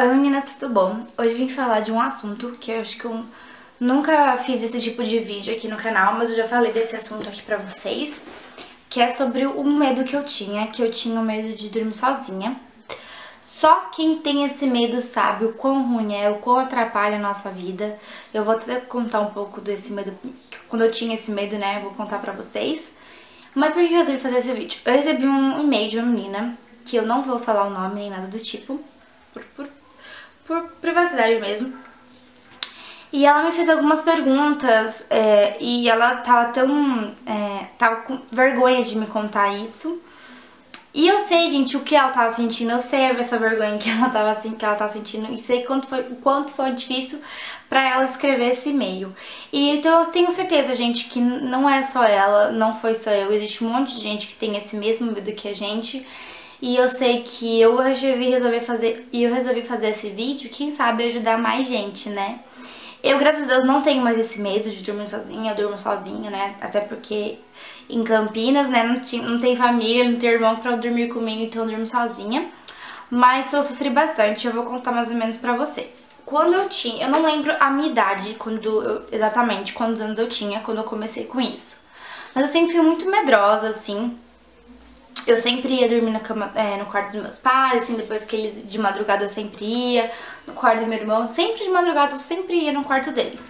Oi meninas, tudo bom? Hoje eu vim falar de um assunto que eu acho que eu nunca fiz esse tipo de vídeo aqui no canal, mas eu já falei desse assunto aqui pra vocês, que é sobre o medo que eu tinha o medo de dormir sozinha. Só quem tem esse medo sabe o quão ruim é, o quão atrapalha a nossa vida. Eu vou até contar um pouco desse medo, quando eu tinha esse medo, né, eu vou contar pra vocês. Mas por que eu resolvi fazer esse vídeo? Eu recebi um e-mail de uma menina, que eu não vou falar o nome nem nada do tipo, por privacidade mesmo. E ela me fez algumas perguntas e ela tava tava com vergonha de me contar isso. E eu sei, gente, o que ela tava sentindo, eu sei essa vergonha que ela tá sentindo e sei o quanto foi difícil pra ela escrever esse e-mail. E então eu tenho certeza, gente, que não é só ela, não foi só eu, existe um monte de gente que tem esse mesmo medo que a gente. E eu sei que eu resolvi fazer esse vídeo, quem sabe ajudar mais gente, né? Eu, graças a Deus, não tenho mais esse medo de dormir sozinha, eu durmo sozinha, né? Até porque em Campinas, né, não tem família, não tem irmão pra dormir comigo, então eu durmo sozinha. Mas eu sofri bastante, eu vou contar mais ou menos pra vocês. Quando eu não lembro a minha idade, exatamente quantos anos eu tinha quando eu comecei com isso. Mas eu sempre fui muito medrosa, assim. Eu sempre ia dormir na cama, no quarto dos meus pais, assim, depois que eles de madrugada eu sempre ia, no quarto do meu irmão, sempre de madrugada eu sempre ia no quarto deles.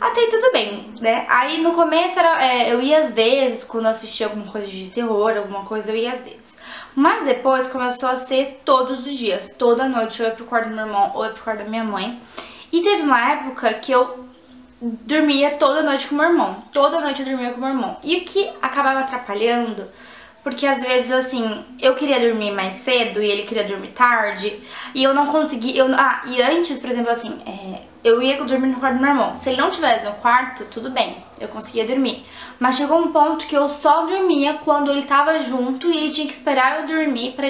Até aí tudo bem, né? Aí no começo eu ia às vezes, quando eu assistia alguma coisa de terror, alguma coisa, eu ia às vezes. Mas depois começou a ser todos os dias, toda noite eu ia pro quarto do meu irmão ou ia pro quarto da minha mãe. E teve uma época que eu dormia toda noite com o meu irmão, toda noite eu dormia com o meu irmão. E o que acabava atrapalhando, porque às vezes, assim, eu queria dormir mais cedo e ele queria dormir tarde. E eu não conseguia... e antes, por exemplo, assim, eu ia dormir no quarto do meu irmão. Se ele não estivesse no quarto, tudo bem, eu conseguia dormir. Mas chegou um ponto que eu só dormia quando ele tava junto e ele tinha que esperar eu dormir pra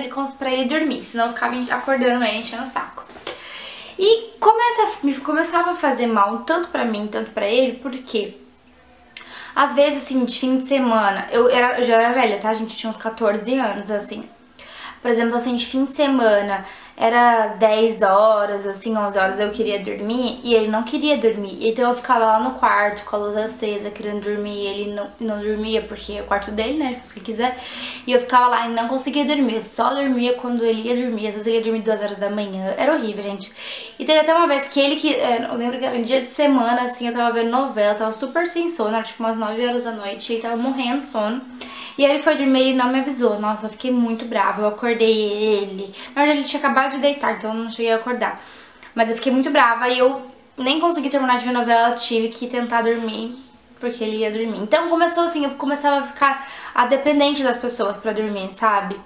ele dormir. Senão eu ficava acordando ele, enchendo o saco. E começava a fazer mal, tanto pra mim, tanto pra ele, porque... Às vezes, assim, de fim de semana, eu já era velha, tá, gente? Eu tinha uns 14 anos, assim. Por exemplo, assim, de fim de semana, era 10 horas, assim, 11 horas eu queria dormir e ele não queria dormir. Então eu ficava lá no quarto com a luz acesa, querendo dormir, e ele não dormia porque é o quarto dele, né, se ele quiser. E eu ficava lá e não conseguia dormir, eu só dormia quando ele ia dormir, às vezes ele ia dormir 2 horas da manhã, era horrível, gente. E teve até uma vez que eu lembro que era um dia de semana, assim, eu tava vendo novela, tava super sem sono, era tipo umas 9 horas da noite, ele tava morrendo de sono. E aí ele foi dormir e não me avisou. Nossa, eu fiquei muito brava. Eu acordei ele. Na verdade, ele tinha acabado de deitar, então eu não cheguei a acordar. Mas eu fiquei muito brava e eu nem consegui terminar de ver a novela. Eu tive que tentar dormir, porque ele ia dormir. Então começou assim, eu começava a ficar dependente das pessoas pra dormir, sabe?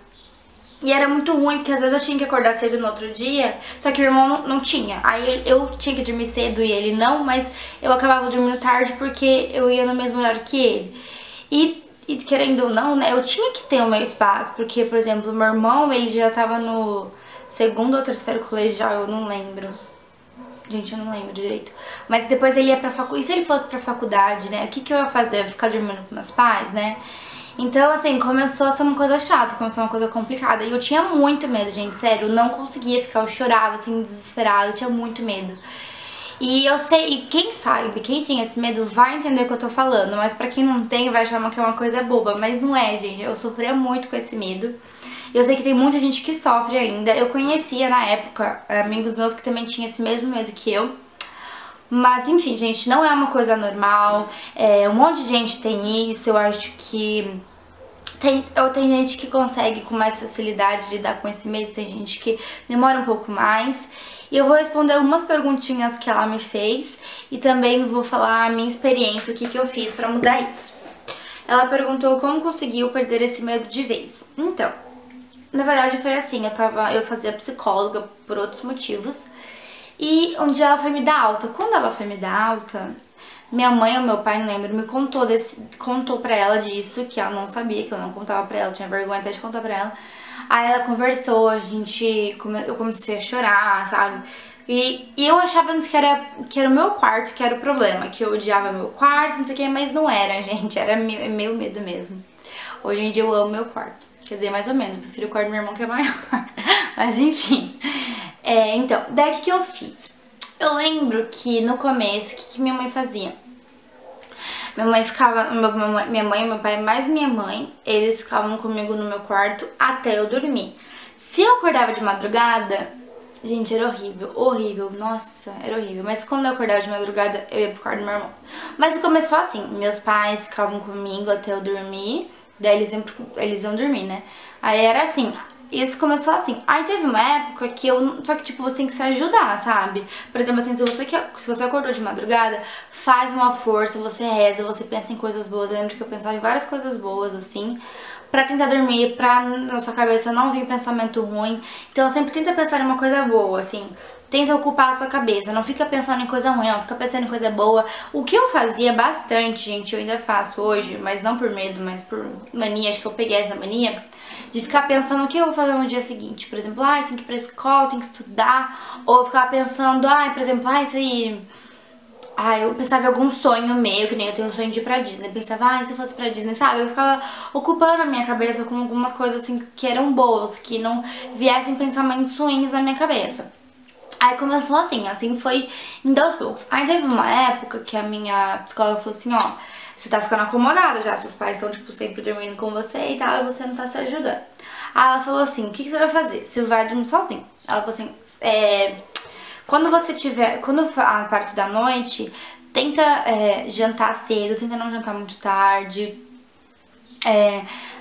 E era muito ruim, porque às vezes eu tinha que acordar cedo no outro dia, só que o irmão não tinha. Aí eu tinha que dormir cedo e ele não, mas eu acabava dormindo tarde porque eu ia no mesmo horário que ele. E querendo ou não, né, eu tinha que ter o meu espaço, porque, por exemplo, meu irmão, ele já tava no segundo ou terceiro colegial, eu não lembro. Gente, eu não lembro direito. Mas depois ele ia pra faculdade, e se ele fosse pra faculdade, né, o que eu ia fazer? Eu ia ficar dormindo com meus pais, né? Então, assim, começou a ser uma coisa chata, começou uma coisa complicada. E eu tinha muito medo, gente, sério, eu não conseguia ficar, eu chorava, assim, desesperada, eu tinha muito medo. E eu sei, e quem sabe, quem tem esse medo vai entender o que eu tô falando, mas pra quem não tem vai achar que é uma coisa boba, mas não é, gente. Eu sofria muito com esse medo. Eu sei que tem muita gente que sofre ainda. Eu conhecia na época amigos meus que também tinham esse mesmo medo que eu. Mas enfim, gente, não é uma coisa normal. Um monte de gente tem isso, eu acho que... Tem gente que consegue com mais facilidade lidar com esse medo, tem gente que demora um pouco mais. E eu vou responder algumas perguntinhas que ela me fez e também vou falar a minha experiência, o que eu fiz pra mudar isso. Ela perguntou como conseguiu perder esse medo de vez. Então, na verdade foi assim, eu fazia psicóloga por outros motivos e um dia ela foi me dar alta. Quando ela foi me dar alta, minha mãe ou meu pai, não lembro, me contou pra ela disso, que ela não sabia, que eu não contava pra ela, eu tinha vergonha até de contar pra ela. Aí ela conversou, eu comecei a chorar, sabe? E eu achava antes que era o meu quarto que era o problema, que eu odiava meu quarto, não sei o que, mas não era, gente, era meu medo mesmo. Hoje em dia eu amo meu quarto, quer dizer, mais ou menos, eu prefiro o quarto do meu irmão que é maior, mas enfim. Então, daí o que eu fiz? Eu lembro que no começo, o que minha mãe fazia? Minha mãe ficava, minha mãe, meu pai, mais minha mãe, eles ficavam comigo no meu quarto até eu dormir. Se eu acordava de madrugada, gente, era horrível, horrível, nossa, era horrível. Mas quando eu acordava de madrugada, eu ia pro quarto do meu irmão. Mas começou assim, meus pais ficavam comigo até eu dormir, daí eles iam dormir, né? Aí era assim, isso começou assim. Aí teve uma época que eu... Só que, tipo, você tem que se ajudar, sabe? Por exemplo, assim, se você acordou de madrugada, faz uma força, você reza, você pensa em coisas boas. Eu lembro que eu pensava em várias coisas boas, assim, pra tentar dormir, pra na sua cabeça não vir pensamento ruim. Então, sempre tenta pensar em uma coisa boa, assim. Tenta ocupar a sua cabeça, não fica pensando em coisa ruim, não, fica pensando em coisa boa. O que eu fazia bastante, gente, eu ainda faço hoje, mas não por medo, mas por mania, acho que eu peguei essa mania, de ficar pensando o que eu vou fazer no dia seguinte. Por exemplo, ai, tem que ir pra escola, tem que estudar, ou ficar pensando, ai, por exemplo, ai, isso aí... Ai, eu pensava em algum sonho meu, que nem eu tenho um sonho de ir pra Disney. Eu pensava, ai, se eu fosse pra Disney, sabe? Eu ficava ocupando a minha cabeça com algumas coisas, assim, que eram boas, que não viessem pensamentos ruins na minha cabeça. Aí começou assim foi indo aos poucos. Aí teve uma época que a minha psicóloga falou assim, ó, você tá ficando acomodada já, seus pais estão, tipo, sempre dormindo com você e tal, e você não tá se ajudando. Aí ela falou assim, o que você vai fazer? Você vai dormir sozinho. Ela falou assim, quando a parte da noite, tenta jantar cedo, tenta não jantar muito tarde.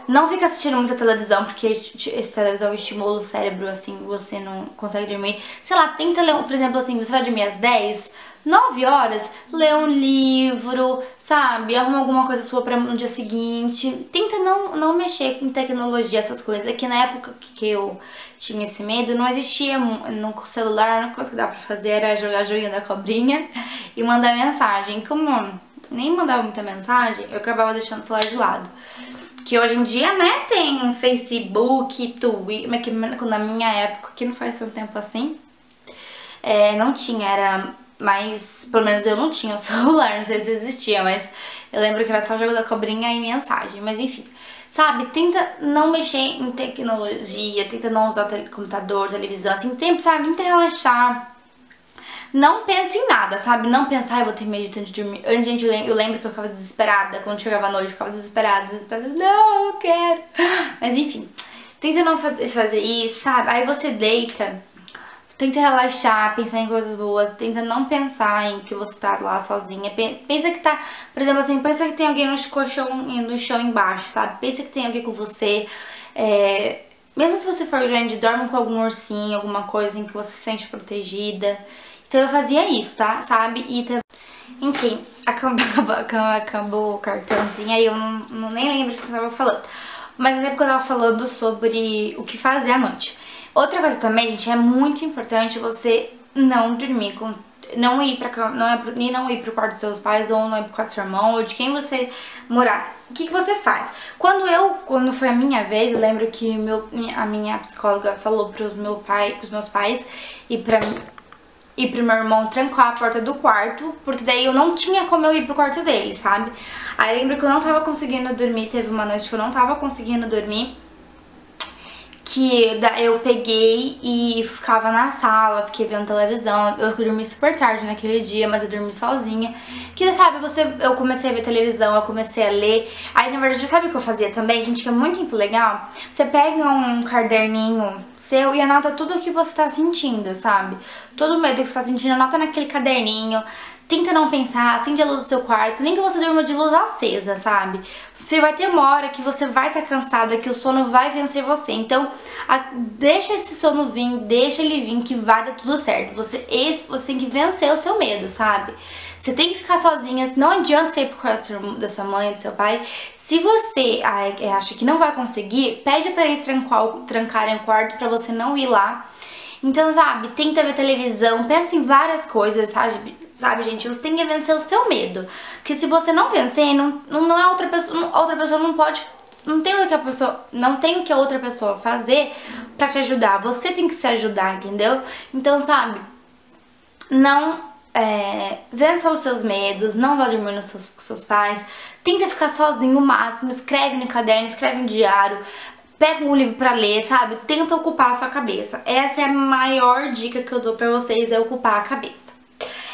Não fica assistindo muita televisão, porque essa televisão estimula o cérebro, assim, você não consegue dormir. Sei lá, tenta ler, por exemplo, assim, você vai dormir às 10, 9 horas, lê um livro, sabe? Arruma alguma coisa sua pra no dia seguinte. Tenta não mexer com tecnologia, essas coisas. É que na época que eu tinha esse medo, não existia no celular, a única coisa que dava pra fazer era jogar joguinho da cobrinha e mandar mensagem. Como nem mandava muita mensagem, eu acabava deixando o celular de lado. Que hoje em dia, né, tem Facebook, Twitter, mas que na minha época, que não faz tanto tempo assim, não tinha, era mais, pelo menos eu não tinha o celular, não sei se existia, mas eu lembro que era só jogo da cobrinha e mensagem, mas enfim. Sabe, tenta não mexer em tecnologia, tenta não usar computador, televisão, assim, tempo, sabe, tenta relaxar. Não pense em nada, sabe? Não pensar, eu vou ter medo de dormir. Antes, gente, eu lembro que eu ficava desesperada. Quando chegava a noite, eu ficava desesperada. Não, eu quero. Mas enfim, tenta não fazer isso, sabe? Aí você deita, tenta relaxar, pensar em coisas boas. Tenta não pensar em que você tá lá sozinha. Pensa que tá, por exemplo assim, pensa que tem alguém no chão embaixo, sabe? Pensa que tem alguém com você. Mesmo se você for grande, dorme com algum ursinho, alguma coisa em que você se sente protegida. Então eu fazia isso, tá? Sabe? E enfim, acabou o cartãozinho, aí eu nem lembro o que eu tava falando. Mas na época eu tava falando sobre o que fazer à noite. Outra coisa também, gente, é muito importante você não dormir com... Não ir pra cama, não ir pro quarto dos seus pais, ou não ir pro quarto do seu irmão, ou de quem você morar. O que você faz? Quando foi a minha vez, eu lembro que a minha psicóloga falou pros meus pais e pro meu irmão trancar a porta do quarto, porque daí eu não tinha como eu ir pro quarto dele, sabe? Aí eu lembro que eu não tava conseguindo dormir, teve uma noite que eu não tava conseguindo dormir, que eu peguei e ficava na sala, fiquei vendo televisão. Eu dormi super tarde naquele dia, mas eu dormi sozinha. Que, sabe, eu comecei a ver televisão, eu comecei a ler. Aí, na verdade, sabe o que eu fazia também, gente, que é muito legal? Você pega um caderninho seu e anota tudo o que você tá sentindo, sabe? Todo o medo que você tá sentindo, anota naquele caderninho. Tenta não pensar, acende a luz do seu quarto, nem que você durma de luz acesa, sabe? Você vai ter uma hora que você vai estar cansada, que o sono vai vencer você. Então, deixa esse sono vir, deixa ele vir, que vai dar tudo certo. Você tem que vencer o seu medo, sabe? Você tem que ficar sozinha, não adianta você ir pro quarto da sua mãe, do seu pai. Se você acha que não vai conseguir, pede pra eles trancarem o quarto pra você não ir lá. Então, sabe, tenta ver televisão, pensa em várias coisas, sabe, gente? Você tem que vencer o seu medo. Porque se você não vencer, não é outra pessoa não pode, não tem o que a outra pessoa fazer pra te ajudar. Você tem que se ajudar, entendeu? Então, sabe, vença os seus medos, não vá dormir com seus pais, tenta ficar sozinho o máximo, escreve no caderno, escreve no diário. pega um livro pra ler, sabe? Tenta ocupar a sua cabeça. Essa é a maior dica que eu dou pra vocês, é ocupar a cabeça.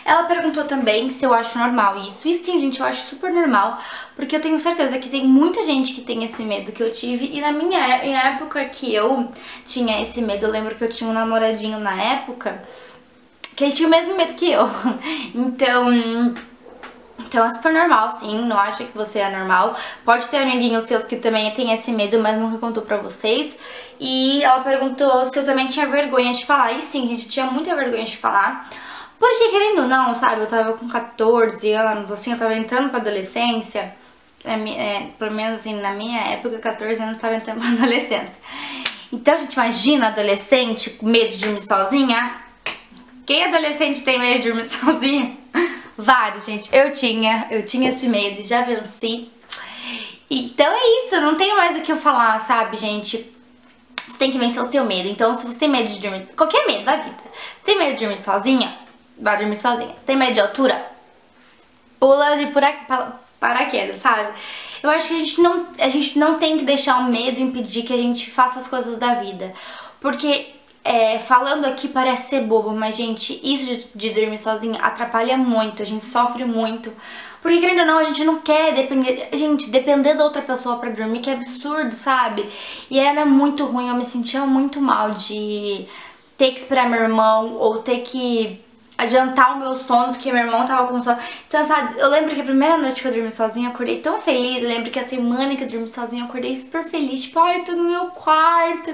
Ela perguntou também se eu acho normal isso. E sim, gente, eu acho super normal, porque eu tenho certeza que tem muita gente que tem esse medo que eu tive. E na época que eu tinha esse medo, eu lembro que eu tinha um namoradinho na época que ele tinha o mesmo medo que eu. Então é super normal, sim, não acha que você é normal. Pode ter amiguinhos seus que também têm esse medo, mas nunca contou pra vocês. E ela perguntou se eu também tinha vergonha de falar. E sim, gente, eu tinha muita vergonha de falar. Porque querendo ou não, sabe, eu tava com 14 anos, assim, eu tava entrando pra adolescência. Pelo menos assim, na minha época, 14 anos, eu tava entrando pra adolescência. Então, gente, imagina adolescente com medo de dormir sozinha. Quem adolescente tem medo de dormir sozinha? Vários, gente. Eu tinha esse medo, já venci. Então é isso, não tem mais o que eu falar, sabe, gente? Você tem que vencer o seu medo. Então, se você tem medo de dormir, qualquer medo da vida, se tem medo de dormir sozinha, vai dormir sozinha. Se tem medo de altura, pula de paraquedas, sabe? Eu acho que a gente não tem que deixar o medo impedir que a gente faça as coisas da vida. Porque falando aqui parece ser bobo, mas, gente, isso de dormir sozinha atrapalha muito, a gente sofre muito. Porque, querendo ou não, a gente não quer depender da outra pessoa pra dormir, que é absurdo, sabe? E era muito ruim, eu me sentia muito mal de ter que esperar meu irmão ou ter que adiantar o meu sono, porque meu irmão tava com sono. Então, sabe, eu lembro que a primeira noite que eu dormi sozinha, eu acordei tão feliz. Eu lembro que a semana que eu dormi sozinha, eu acordei super feliz. Tipo, ai, eu tô no meu quarto.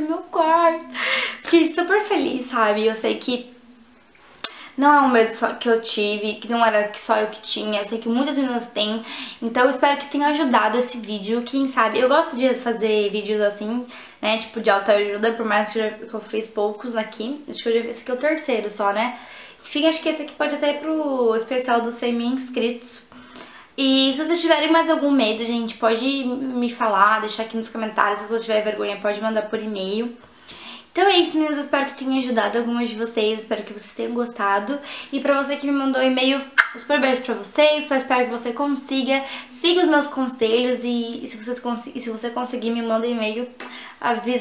Fiquei super feliz, sabe? Eu sei que não é um medo só que eu tive, que não era só eu que tinha. Eu sei que muitas meninas têm. Então eu espero que tenha ajudado esse vídeo. Quem sabe, eu gosto de fazer vídeos assim, né, tipo de autoajuda, por mais que eu fiz poucos aqui. Deixa eu ver, esse aqui é o terceiro só, né? Enfim, acho que esse aqui pode até ir pro especial dos 100 mil inscritos. E se vocês tiverem mais algum medo, gente, pode me falar, deixar aqui nos comentários. Se você tiver vergonha, pode mandar por e-mail. Então é isso, meninas. Eu espero que tenha ajudado algumas de vocês. Espero que vocês tenham gostado. E pra você que me mandou e-mail, um super beijo pra você. Eu espero que você consiga. Siga os meus conselhos. E se você conseguir, me manda e-mail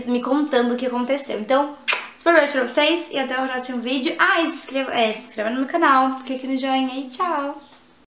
me contando o que aconteceu. Então, super beijo pra vocês e até o próximo vídeo. Ah, e se inscreva no meu canal, clique no joinha e tchau!